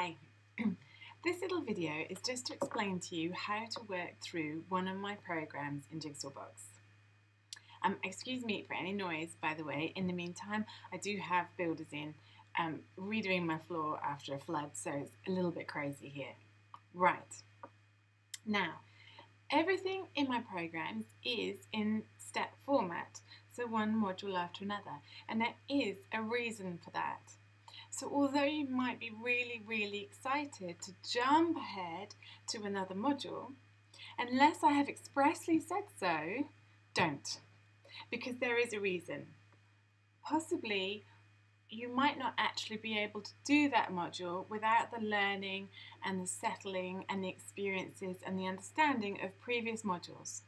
Hi! This little video is just to explain to you how to work through one of my programs in jbox. Excuse me for any noise, by the way. In the meantime, I do have builders in redoing my floor after a flood, so it's a little bit crazy here. Right. Now, everything in my programs is in step format, so one module after another, and there is a reason for that. So although you might be really excited to jump ahead to another module, unless I have expressly said so, don't, because there is a reason. Possibly you might not actually be able to do that module without the learning and the settling and the experiences and the understanding of previous modules.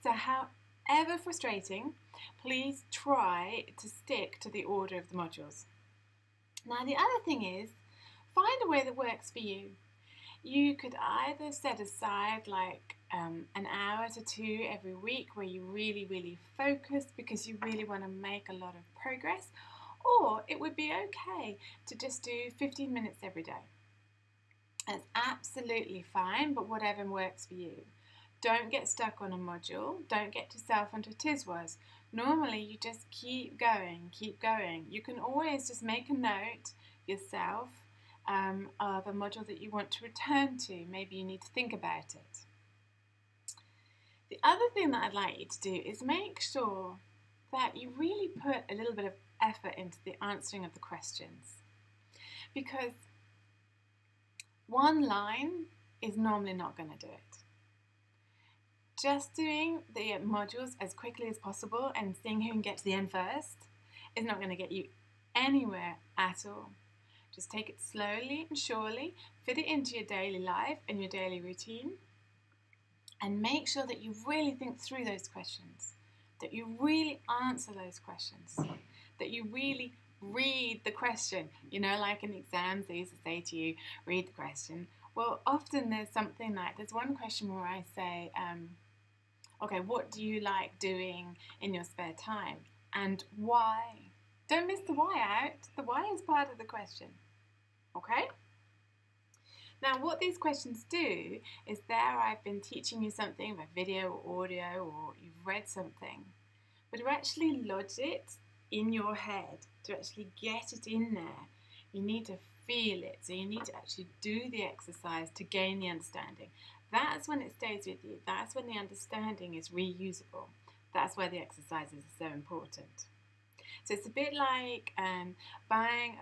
So however frustrating, please try to stick to the order of the modules. Now the other thing is, find a way that works for you. You could either set aside like an hour to two every week where you really focus because you really want to make a lot of progress, or it would be okay to just do 15 minutes every day. That's absolutely fine, but whatever works for you. Don't get stuck on a module. Don't get yourself onto TISWAs. Normally, you just keep going. You can always just make a note yourself of a module that you want to return to. Maybe you need to think about it. The other thing that I'd like you to do is make sure that you really put a little bit of effort into the answering of the questions. Because one line is normally not going to do it. Just doing the modules as quickly as possible and seeing who can get to the end first is not going to get you anywhere at all. Just take it slowly and surely, fit it into your daily life and your daily routine, and make sure that you really think through those questions, that you really answer those questions, that you really read the question. You know, like in exams they used to say to you, read the question. Well, often there's something like, there's one question where I say, okay, what do you like doing in your spare time? And why? Don't miss the why out. The why is part of the question. Okay? Now, what these questions do is I've been teaching you something by video or audio, or you've read something, but to actually lodge it in your head, to actually get it in there, you need to feel it. So you need to actually do the exercise to gain the understanding. That's when it stays with you. That's when the understanding is reusable. That's why the exercises are so important. So it's a bit like buying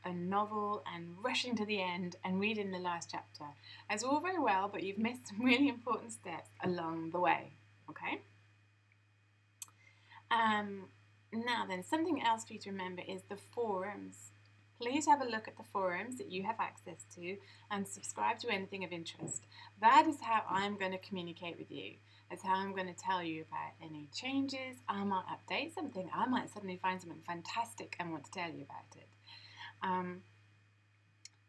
a novel and rushing to the end and reading the last chapter. It's all very well, but you've missed some really important steps along the way. Okay? Now then, something else for you to remember is the forums. Please have a look at the forums that you have access to and subscribe to anything of interest. That is how I'm going to communicate with you. That's how I'm going to tell you about any changes. I might update something. I might suddenly find something fantastic and want to tell you about it.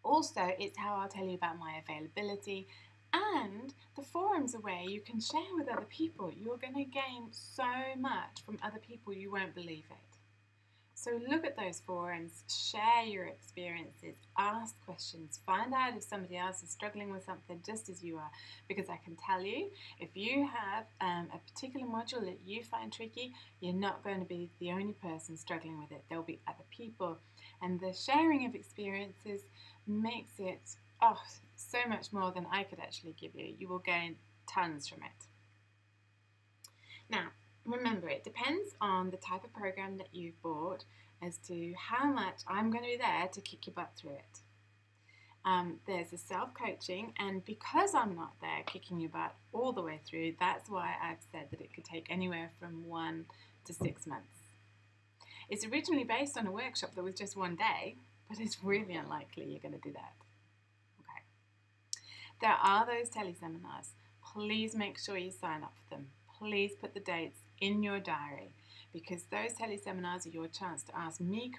Also, it's how I'll tell you about my availability. And the forums are where you can share with other people. You're going to gain so much from other people, you won't believe it. So look at those forums, share your experiences, ask questions, find out if somebody else is struggling with something just as you are. Because I can tell you, if you have a particular module that you find tricky, you're not going to be the only person struggling with it. There'll be other people. And the sharing of experiences makes it, so much more than I could actually give you. You will gain tons from it. Now, remember, it depends on the type of program that you've bought as to how much I'm going to be there to kick your butt through it. There's a self-coaching, and because I'm not there kicking your butt all the way through, that's why I've said that it could take anywhere from 1 to 6 months. It's originally based on a workshop that was just one day, but it's really unlikely you're going to do that. Okay. There are those teleseminars. Please make sure you sign up for them. Please put the dates in your diary, because those teleseminars are your chance to ask me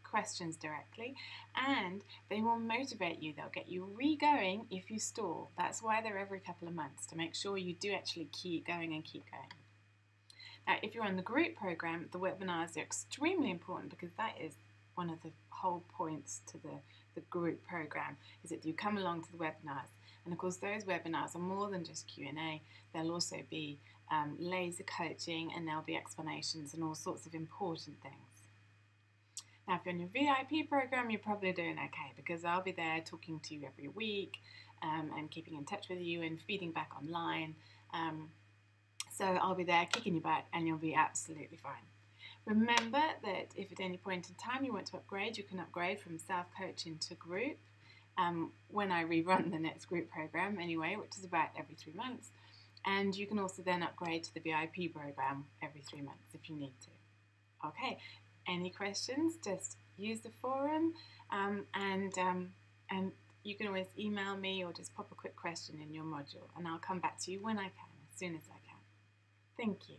questions directly, and they will motivate you. They'll get you re-going if you stall. That's why they're every couple of months, to make sure you do actually keep going and keep going. Now, if you're on the group program, the webinars are extremely important because that is one of the whole points to the group program is that you come along to the webinars. And of course, those webinars are more than just Q&A. There'll also be laser coaching, and there'll be explanations and all sorts of important things. Now, if you're in your VIP program, you're probably doing okay, because I'll be there talking to you every week and keeping in touch with you and feeding back online. So I'll be there kicking your butt, and you'll be absolutely fine. Remember that if at any point in time you want to upgrade, you can upgrade from self-coaching to group when I rerun the next group program anyway, which is about every 3 months. And you can also then upgrade to the VIP program every 3 months if you need to. Okay, any questions, just use the forum and you can always email me or just pop a quick question in your module, and I'll come back to you when I can, as soon as I can. Thank you.